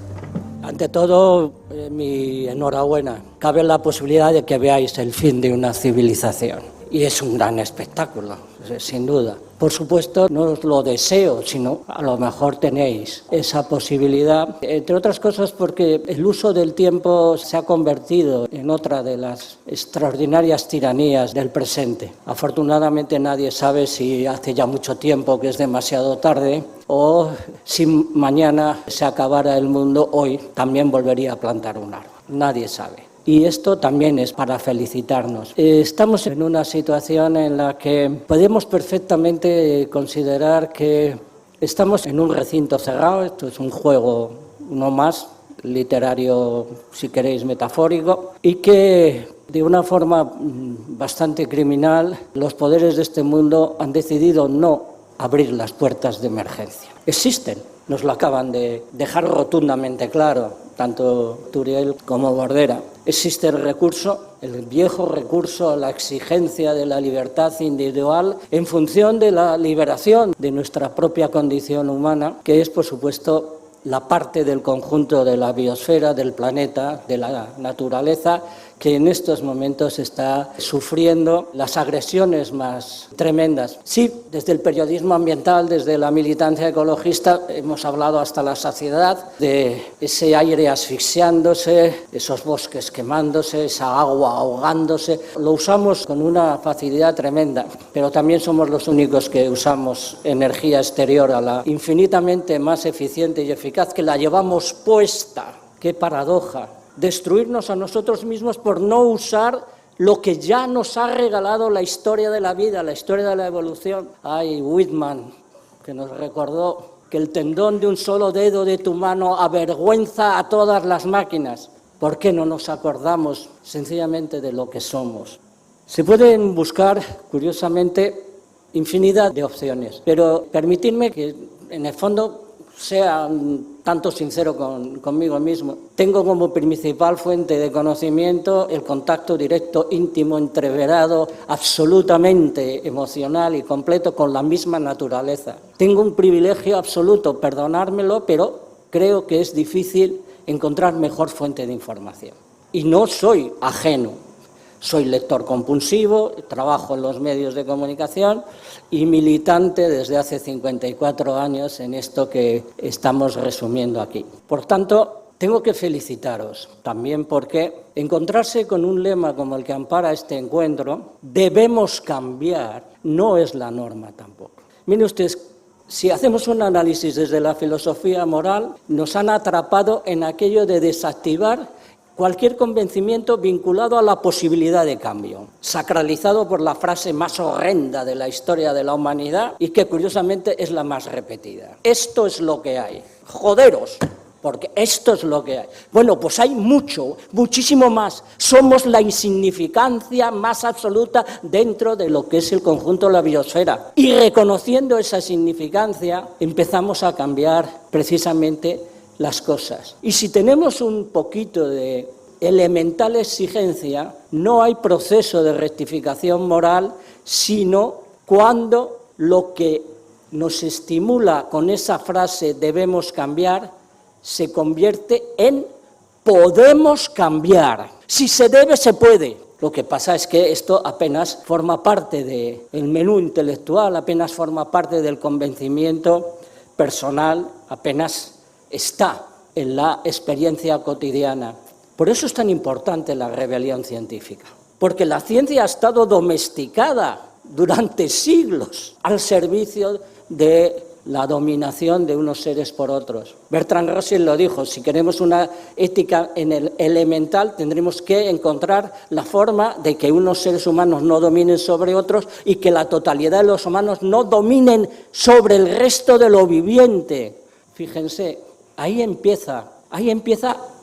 [SPEAKER 7] Ante todo, mi enhorabuena. Cabe la posibilidad de que veáis el fin de una civilización. Y es un gran espectáculo, sin duda. Por supuesto, no os lo deseo, sino a lo mejor tenéis esa posibilidad, entre otras cosas porque el uso del tiempo se ha convertido en otra de las extraordinarias tiranías del presente. Afortunadamente nadie sabe si hace ya mucho tiempo que es demasiado tarde o si mañana se acabara el mundo, hoy también volvería a plantar un árbol. Nadie sabe. Y esto también es para felicitarnos. Estamos en una situación en la que podemos perfectamente considerar que estamos en un recinto cerrado. Esto es un juego, no más, literario, si queréis, metafórico, y que de una forma bastante criminal los poderes de este mundo han decidido no abrir las puertas de emergencia. Existen, nos lo acaban de dejar rotundamente claro, tanto Turiel como Bordera. Existe el recurso, el viejo recurso a la exigencia de la libertad individual en función de la liberación de nuestra propia condición humana, que es, por supuesto, la parte del conjunto de la biosfera, del planeta, de la naturaleza, que en estos momentos está sufriendo las agresiones más tremendas. Sí, desde el periodismo ambiental, desde la militancia ecologista, hemos hablado hasta la saciedad de ese aire asfixiándose, esos bosques quemándose, esa agua ahogándose. Lo usamos con una facilidad tremenda, pero también somos los únicos que usamos energía exterior a la infinitamente más eficiente y eficaz, que la llevamos puesta. ¡Qué paradoja! Destruirnos a nosotros mismos por no usar lo que ya nos ha regalado la historia de la vida, la historia de la evolución. Ay, Whitman, que nos recordó que el tendón de un solo dedo de tu mano avergüenza a todas las máquinas. ¿Por qué no nos acordamos sencillamente de lo que somos? Se pueden buscar, curiosamente, infinidad de opciones, pero permitidme que, en el fondo, sea tanto sincero conmigo mismo. Tengo como principal fuente de conocimiento el contacto directo, íntimo, entreverado, absolutamente emocional y completo con la misma naturaleza. Tengo un privilegio absoluto, perdonármelo, pero creo que es difícil encontrar mejor fuente de información. Y no soy ajeno. Soy lector compulsivo, trabajo en los medios de comunicación y militante desde hace 54 años en esto que estamos resumiendo aquí. Por tanto, tengo que felicitaros también porque encontrarse con un lema como el que ampara este encuentro, debemos cambiar, no es la norma tampoco. Miren ustedes, si hacemos un análisis desde la filosofía moral, nos han atrapado en aquello de desactivar Cualquier convencimiento vinculado a la posibilidad de cambio, sacralizado por la frase más horrenda de la historia de la humanidad y que curiosamente es la más repetida. Esto es lo que hay. Joderos, porque esto es lo que hay. Bueno, pues hay mucho, muchísimo más. Somos la insignificancia más absoluta dentro de lo que es el conjunto de la biosfera. Y reconociendo esa significancia, empezamos a cambiar precisamente las cosas. Y si tenemos un poquito de elemental exigencia, no hay proceso de rectificación moral, sino cuando lo que nos estimula con esa frase debemos cambiar se convierte en podemos cambiar. Si se debe, se puede. Lo que pasa es que esto apenas forma parte del menú intelectual, apenas forma parte del convencimiento personal, apenas está en la experiencia cotidiana. Por eso es tan importante la rebelión científica, porque la ciencia ha estado domesticada durante siglos al servicio de la dominación de unos seres por otros. Bertrand Russell lo dijo, si queremos una ética en el elemental, tendremos que encontrar la forma de que unos seres humanos no dominen sobre otros y que la totalidad de los humanos no dominen sobre el resto de lo viviente. Fíjense, ahí empieza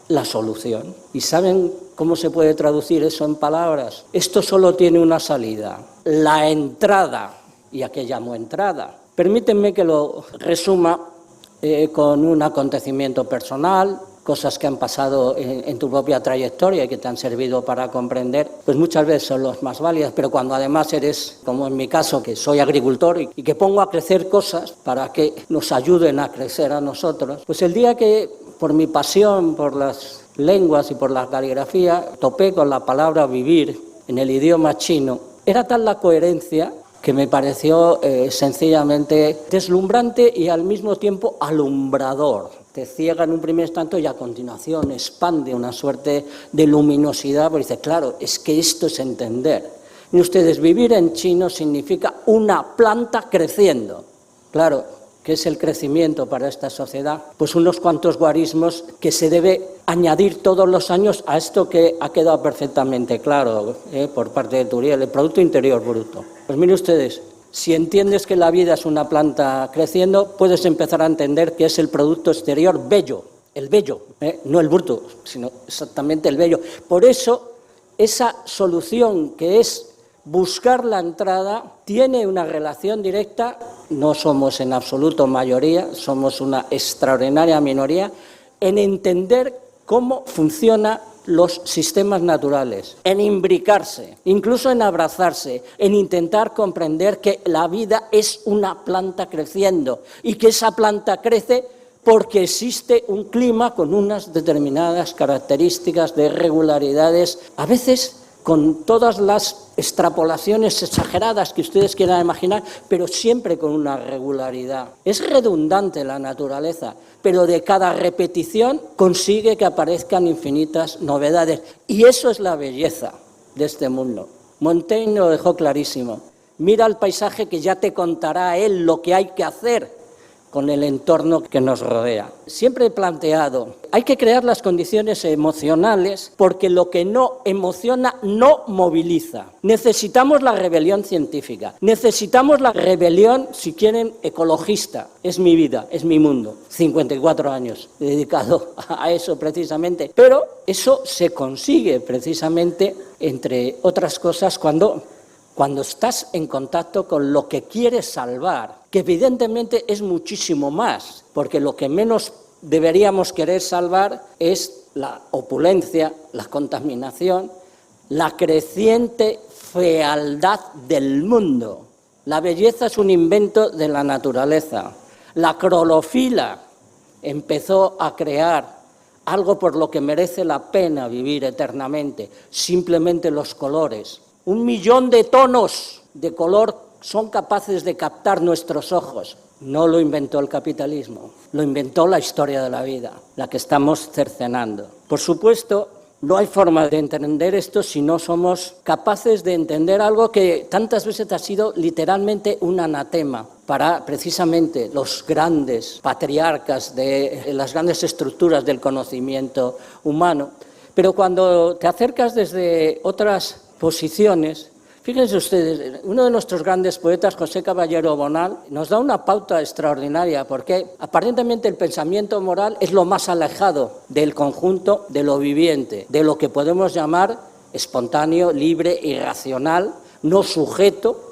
[SPEAKER 7] la solución. ¿Y saben cómo se puede traducir eso en palabras? Esto solo tiene una salida, la entrada. ¿Y a qué llamo entrada? Permítanme que lo resuma con un acontecimiento personal, cosas que han pasado en tu propia trayectoria y que te han servido para comprender, pues muchas veces son las más válidas, pero cuando además eres, como en mi caso, que soy agricultor y que pongo a crecer cosas para que nos ayuden a crecer a nosotros, pues el día que por mi pasión por las lenguas y por la caligrafía topé con la palabra vivir en el idioma chino, era tal la coherencia que me pareció sencillamente deslumbrante y al mismo tiempo alumbrador. Te ciega en un primer instante y a continuación expande una suerte de luminosidad, porque dice, claro, es que esto es entender. Y ustedes, vivir en chino significa una planta creciendo. Claro, ¿qué es el crecimiento para esta sociedad? Pues unos cuantos guarismos que se debe añadir todos los años a esto que ha quedado perfectamente claro por parte de Turiel, el Producto Interior Bruto. Pues miren ustedes, si entiendes que la vida es una planta creciendo, puedes empezar a entender que es el Producto Exterior bello, el bello, no el bruto, sino exactamente el bello. Por eso, esa solución que es buscar la entrada tiene una relación directa, no somos en absoluto mayoría, somos una extraordinaria minoría, en entender cómo funcionan los sistemas naturales, en imbricarse, incluso en abrazarse, en intentar comprender que la vida es una planta creciendo y que esa planta crece porque existe un clima con unas determinadas características de regularidades, a veces con todas las extrapolaciones exageradas que ustedes quieran imaginar, pero siempre con una regularidad. Es redundante la naturaleza, pero de cada repetición consigue que aparezcan infinitas novedades. Y eso es la belleza de este mundo. Montaigne lo dejó clarísimo. Mira el paisaje que ya te contará él lo que hay que hacer con el entorno que nos rodea. Siempre he planteado, hay que crear las condiciones emocionales porque lo que no emociona no moviliza. Necesitamos la rebelión científica, necesitamos la rebelión, si quieren, ecologista. Es mi vida, es mi mundo. 54 años dedicado a eso precisamente. Pero eso se consigue precisamente, entre otras cosas, cuando estás en contacto con lo que quieres salvar, que evidentemente es muchísimo más, porque lo que menos deberíamos querer salvar es la opulencia, la contaminación, la creciente fealdad del mundo. La belleza es un invento de la naturaleza. La clorofila empezó a crear algo por lo que merece la pena vivir eternamente, simplemente los colores. 1 millón de tonos de color son capaces de captar nuestros ojos. No lo inventó el capitalismo, lo inventó la historia de la vida, la que estamos cercenando. Por supuesto, no hay forma de entender esto si no somos capaces de entender algo que tantas veces ha sido literalmente un anatema para precisamente los grandes patriarcas de las grandes estructuras del conocimiento humano. Pero cuando te acercas desde otras posiciones, fíjense ustedes, uno de nuestros grandes poetas, José Caballero Bonal, nos da una pauta extraordinaria, porque aparentemente el pensamiento moral es lo más alejado del conjunto de lo viviente, de lo que podemos llamar espontáneo, libre, irracional, no sujeto.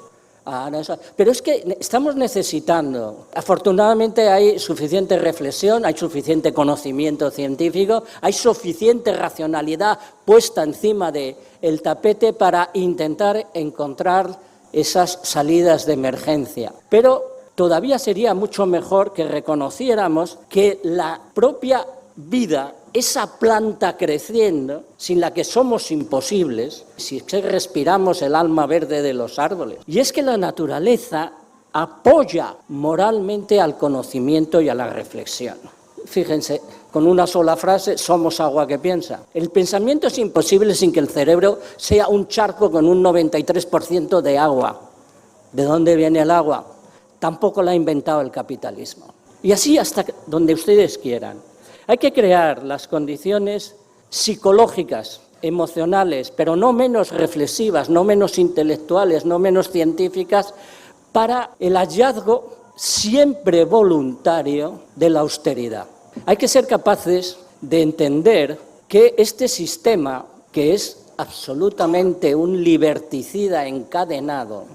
[SPEAKER 7] Pero es que estamos necesitando, afortunadamente hay suficiente reflexión, hay suficiente conocimiento científico, hay suficiente racionalidad puesta encima del tapete para intentar encontrar esas salidas de emergencia. Pero todavía sería mucho mejor que reconociéramos que la propia vida, esa planta creciendo, sin la que somos imposibles, si es que respiramos el alma verde de los árboles. Y es que la naturaleza apoya moralmente al conocimiento y a la reflexión. Fíjense, con una sola frase, somos agua que piensa. El pensamiento es imposible sin que el cerebro sea un charco con un 93% de agua. ¿De dónde viene el agua? Tampoco la ha inventado el capitalismo. Y así hasta donde ustedes quieran. Hay que crear las condiciones psicológicas, emocionales, pero no menos reflexivas, no menos intelectuales, no menos científicas, para el hallazgo siempre voluntario de la austeridad. Hay que ser capaces de entender que este sistema, que es absolutamente un liberticida encadenado,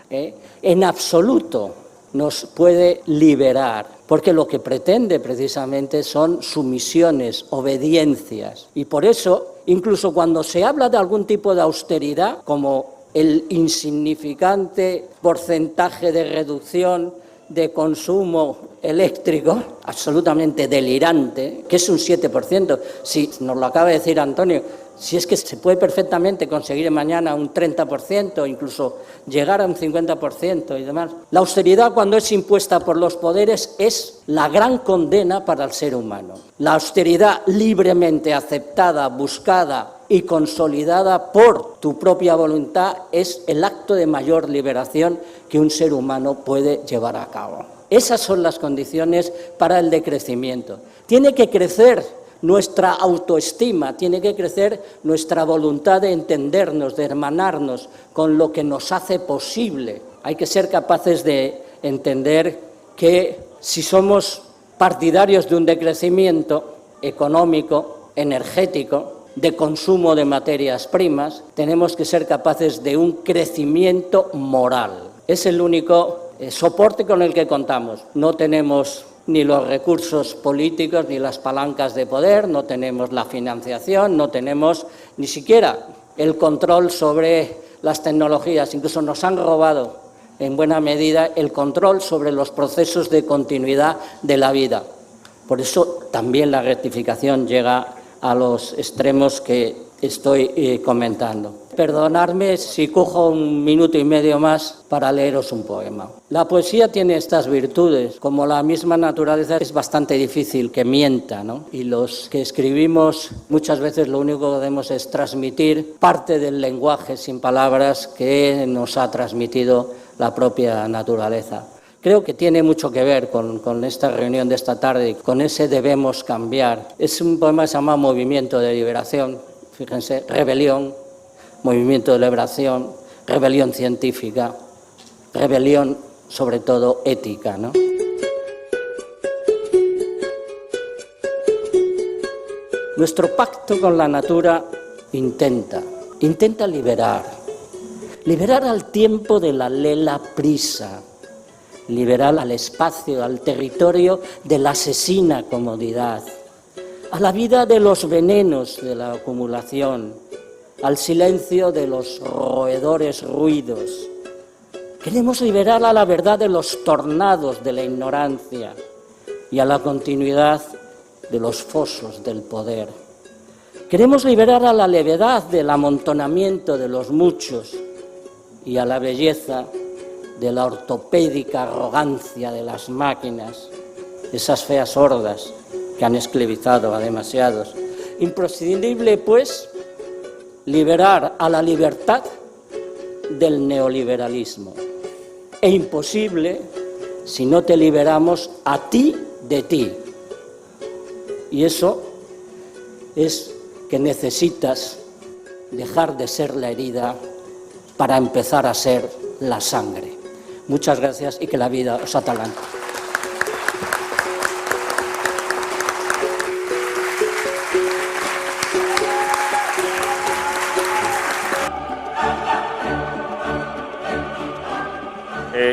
[SPEAKER 7] en absoluto nos puede liberar, porque lo que pretende precisamente son sumisiones, obediencias. Y por eso, incluso cuando se habla de algún tipo de austeridad, como el insignificante porcentaje de reducción de consumo eléctrico, absolutamente delirante, que es un 7%, si nos lo acaba de decir Antonio, si es que se puede perfectamente conseguir mañana un 30%, incluso llegar a un 50% y demás. La austeridad, cuando es impuesta por los poderes, es la gran condena para el ser humano. La austeridad libremente aceptada, buscada y consolidada por tu propia voluntad es el acto de mayor liberación que un ser humano puede llevar a cabo. Esas son las condiciones para el decrecimiento. Tiene que crecer nuestra autoestima, tiene que crecer nuestra voluntad de entendernos, de hermanarnos con lo que nos hace posible. Hay que ser capaces de entender que si somos partidarios de un decrecimiento económico, energético, de consumo de materias primas, tenemos que ser capaces de un crecimiento moral. Es el único soporte con el que contamos. No tenemos ni los recursos políticos, ni las palancas de poder, no tenemos la financiación, no tenemos ni siquiera el control sobre las tecnologías. Incluso nos han robado, en buena medida, el control sobre los procesos de continuidad de la vida. Por eso también la rectificación llega a los extremos que estoy comentando. Perdonadme si cojo un minuto y medio más para leeros un poema. La poesía tiene estas virtudes. Como la misma naturaleza, es bastante difícil que mienta, ¿no? Y los que escribimos muchas veces lo único que podemos es transmitir parte del lenguaje sin palabras que nos ha transmitido la propia naturaleza. Creo que tiene mucho que ver con esta reunión de esta tarde, con ese debemos cambiar. Es un poema que se llama Movimiento de Liberación. Fíjense, rebelión, movimiento de liberación, rebelión científica, rebelión sobre todo ética, ¿no? Nuestro pacto con la natura intenta liberar al tiempo de la lela prisa, liberar al espacio, al territorio de la asesina comodidad, a la vida de los venenos de la acumulación, al silencio de los roedores ruidos. Queremos liberar a la verdad de los tornados de la ignorancia y a la continuidad de los fosos del poder. Queremos liberar a la levedad del amontonamiento de los muchos y a la belleza de la ortopédica arrogancia de las máquinas, esas feas hordas que han esclavizado a demasiados. Imprescindible, pues, liberar a la libertad del neoliberalismo. E imposible si no te liberamos a ti de ti. Y eso es que necesitas dejar de ser la herida para empezar a ser la sangre. Muchas gracias y que la vida os atalante.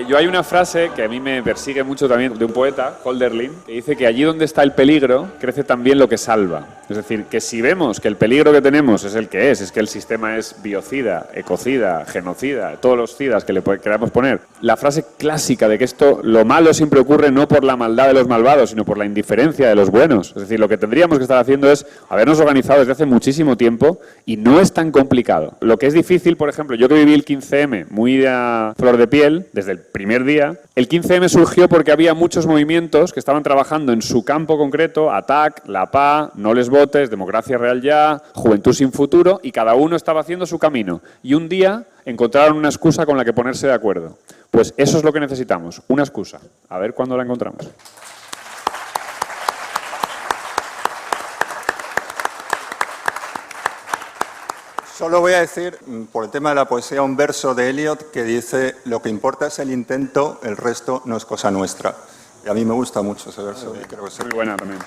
[SPEAKER 6] Yo hay una frase que a mí me persigue mucho también de un poeta, Hölderlin, que dice que allí donde está el peligro crece también lo que salva. Es decir, que si vemos que el peligro que tenemos es el que es que el sistema es biocida, ecocida, genocida, todos los cidas que le queramos poner, la frase clásica de que lo malo siempre ocurre no por la maldad de los malvados, sino por la indiferencia de los buenos. Es decir, lo que tendríamos que estar haciendo es habernos organizado desde hace muchísimo tiempo y no es tan complicado. Lo que es difícil, por ejemplo, yo que viví el 15M muy a flor de piel, desde el primer día, el 15M surgió porque había muchos movimientos que estaban trabajando en su campo concreto, ATAC, la PA, No les votes, Democracia Real Ya, Juventud sin Futuro, y cada uno estaba haciendo su camino. Y un día encontraron una excusa con la que ponerse de acuerdo. Pues eso es lo que necesitamos, una excusa. A ver cuándo la encontramos.
[SPEAKER 2] Solo voy a decir, por el tema de la poesía, un verso de Eliot que dice: lo que importa es el intento, el resto no es cosa nuestra. Y a mí me gusta mucho ese verso. Y creo que
[SPEAKER 6] muy buena también.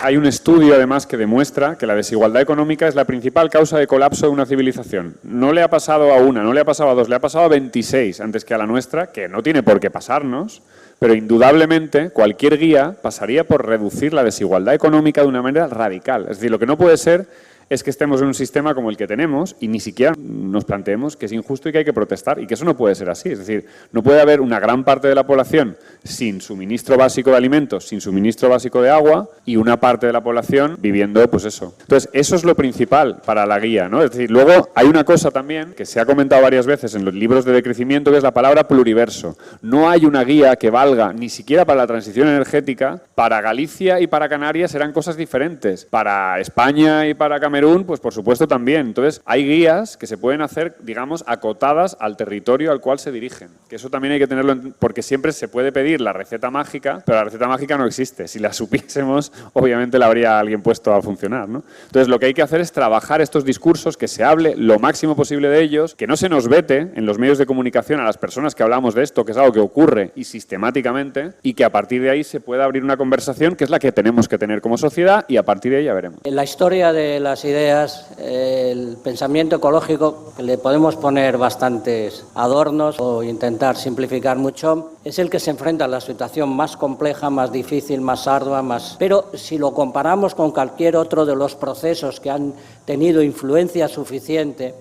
[SPEAKER 6] Hay un estudio, además, que demuestra que la desigualdad económica es la principal causa de colapso de una civilización. No le ha pasado a una, no le ha pasado a dos, le ha pasado a 26 antes que a la nuestra, que no tiene por qué pasarnos, pero indudablemente cualquier guía pasaría por reducir la desigualdad económica de una manera radical. Es decir, lo que no puede ser es que estemos en un sistema como el que tenemos y ni siquiera nos planteemos que es injusto y que hay que protestar, y que eso no puede ser así. Es decir, no puede haber una gran parte de la población sin suministro básico de alimentos, sin suministro básico de agua, y una parte de la población viviendo, pues eso. Entonces, eso es lo principal para la guía, ¿no? Es decir, luego hay una cosa también que se ha comentado varias veces en los libros de decrecimiento, que es la palabra pluriverso. No hay una guía que valga ni siquiera para la transición energética. Para Galicia y para Canarias eran cosas diferentes. Para España y para Camerún, pues por supuesto también. Entonces, hay guías que se pueden hacer, digamos, acotadas al territorio al cual se dirigen. Que eso también hay que tenerlo porque siempre se puede pedir la receta mágica, pero la receta mágica no existe. Si la supiésemos, obviamente la habría alguien puesto a funcionar, ¿no? Entonces, lo que hay que hacer es trabajar estos discursos, que se hable lo máximo posible de ellos, que no se nos vete en los medios de comunicación a las personas que hablamos de esto, que es algo que ocurre y sistemáticamente, y que a partir de ahí se pueda abrir una conversación que es la que tenemos que tener como sociedad, y a partir de ahí ya veremos.
[SPEAKER 7] En la historia de las ideas, el pensamiento ecológico, que le podemos poner bastantes adornos o intentar simplificar mucho, es el que se enfrenta a la situación más compleja, más difícil, más ardua, pero si lo comparamos con cualquier otro de los procesos que han tenido influencia suficiente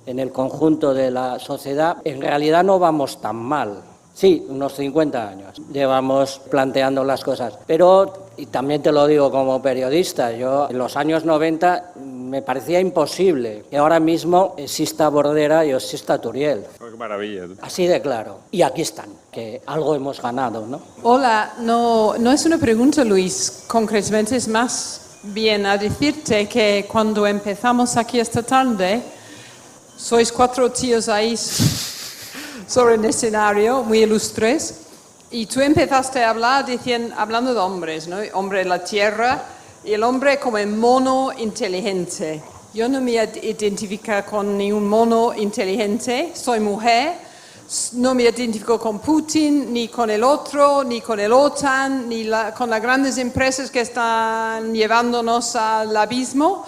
[SPEAKER 7] en el conjunto de la sociedad, en realidad no vamos tan mal. Sí, unos 50 años llevamos planteando las cosas, pero, y también te lo digo como periodista, yo en los años 90 me parecía imposible que ahora mismo exista Bordera y exista Turiel.
[SPEAKER 6] Oh, qué maravilla.
[SPEAKER 7] Así de claro. Y aquí están, que algo hemos ganado, ¿no?
[SPEAKER 8] Hola, no es una pregunta, Luis, concretamente es más bien a decirte que cuando empezamos aquí esta tarde, sois 4 tíos ahí sobre el escenario, muy ilustres, y tú empezaste a hablar hablando de hombres, ¿no? Hombre de la tierra y el hombre como el mono inteligente. Yo no me identifico con ningún mono inteligente, soy mujer, no me identifico con Putin, ni con el otro, ni con el OTAN, ni con las grandes empresas que están llevándonos al abismo.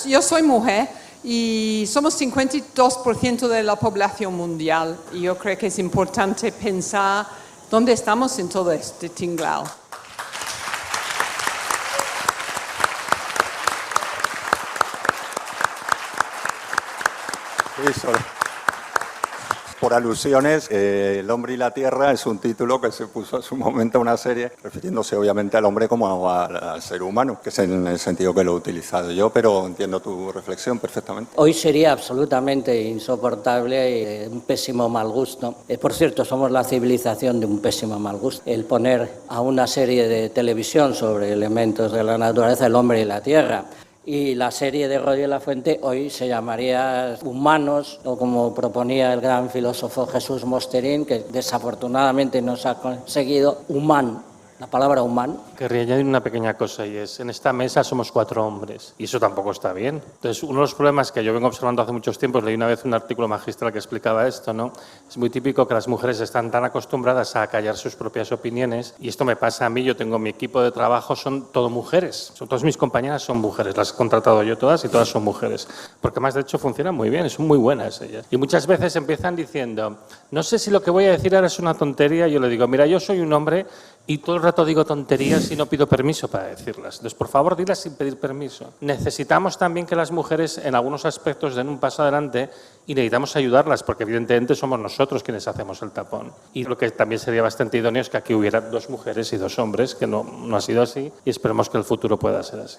[SPEAKER 8] Yo soy mujer. Y somos 52% de la población mundial y yo creo que es importante pensar dónde estamos en todo este tinglao.
[SPEAKER 2] Sí, por alusiones, El hombre y la tierra es un título que se puso en su momento a una serie, refiriéndose obviamente al hombre como al ser humano, que es en el sentido que lo he utilizado yo, pero entiendo tu reflexión perfectamente.
[SPEAKER 7] Hoy sería absolutamente insoportable y de un pésimo mal gusto. Por cierto, somos la civilización de un pésimo mal gusto. El poner a una serie de televisión sobre elementos de la naturaleza, el hombre y la tierra. Y la serie de Rodríguez Lafuente hoy se llamaría Humanos, o como proponía el gran filósofo Jesús Mosterín, que desafortunadamente no se ha conseguido, Humán. la palabra humano.
[SPEAKER 3] Querría añadir una pequeña cosa y es, en esta mesa somos 4 hombres y eso tampoco está bien. Entonces, uno de los problemas que yo vengo observando hace muchos tiempos, leí una vez un artículo magistral que explicaba esto, ¿no? Es muy típico que las mujeres están tan acostumbradas a callar sus propias opiniones y esto me pasa a mí, yo tengo mi equipo de trabajo, son todo mujeres, todas mis compañeras son mujeres, las he contratado yo todas y todas son mujeres, porque más de hecho funcionan muy bien, son muy buenas ellas. Y muchas veces empiezan diciendo, no sé si lo que voy a decir ahora es una tontería, yo le digo, mira, yo soy un hombre y todo el rato digo tonterías y no pido permiso para decirlas. Entonces, por favor, dilas sin pedir permiso. Necesitamos también que las mujeres en algunos aspectos den un paso adelante y necesitamos ayudarlas porque evidentemente somos nosotros quienes hacemos el tapón. Y lo que también sería bastante idóneo es que aquí hubiera 2 mujeres y 2 hombres, que no ha sido así y esperemos que el futuro pueda ser así.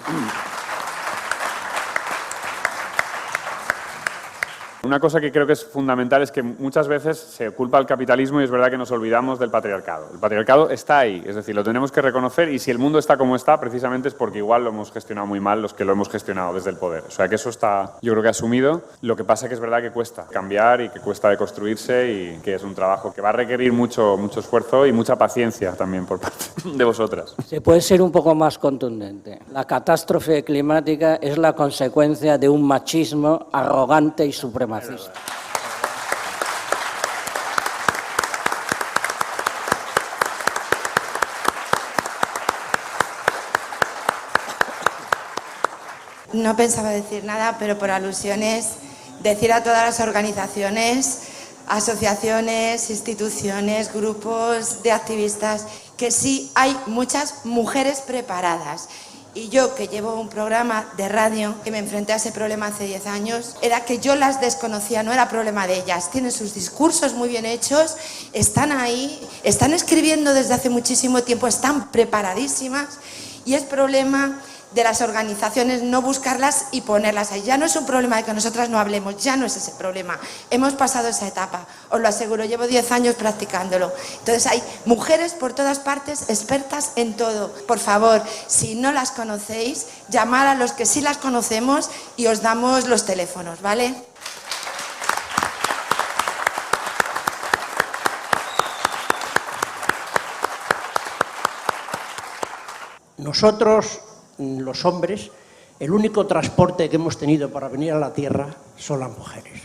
[SPEAKER 6] Una cosa que creo que es fundamental es que muchas veces se culpa al capitalismo y es verdad que nos olvidamos del patriarcado. El patriarcado está ahí, es decir, lo tenemos que reconocer y si el mundo está como está, precisamente es porque igual lo hemos gestionado muy mal los que lo hemos gestionado desde el poder. O sea que eso está, yo creo que asumido. Lo que pasa que es verdad que cuesta cambiar y que cuesta deconstruirse y que es un trabajo que va a requerir mucho esfuerzo y mucha paciencia también por parte de vosotras.
[SPEAKER 7] Se puede ser un poco más contundente. La catástrofe climática es la consecuencia de un machismo arrogante y supremacista.
[SPEAKER 9] No pensaba decir nada, pero por alusiones, decir a todas las organizaciones, asociaciones, instituciones, grupos de activistas, que sí hay muchas mujeres preparadas. Y yo, que llevo un programa de radio, que me enfrenté a ese problema hace 10 años, era que yo las desconocía, no era problema de ellas. Tienen sus discursos muy bien hechos, están ahí, están escribiendo desde hace muchísimo tiempo, están preparadísimas y es problema de las organizaciones no buscarlas y ponerlas ahí. Ya no es un problema de que nosotras no hablemos, ya no es ese problema. Hemos pasado esa etapa, os lo aseguro, llevo 10 años practicándolo. Entonces hay mujeres por todas partes, expertas en todo. Por favor, si no las conocéis, llamad a los que sí las conocemos y os damos los teléfonos, ¿vale?
[SPEAKER 10] Nosotros, los hombres, el único transporte que hemos tenido para venir a la Tierra son las mujeres.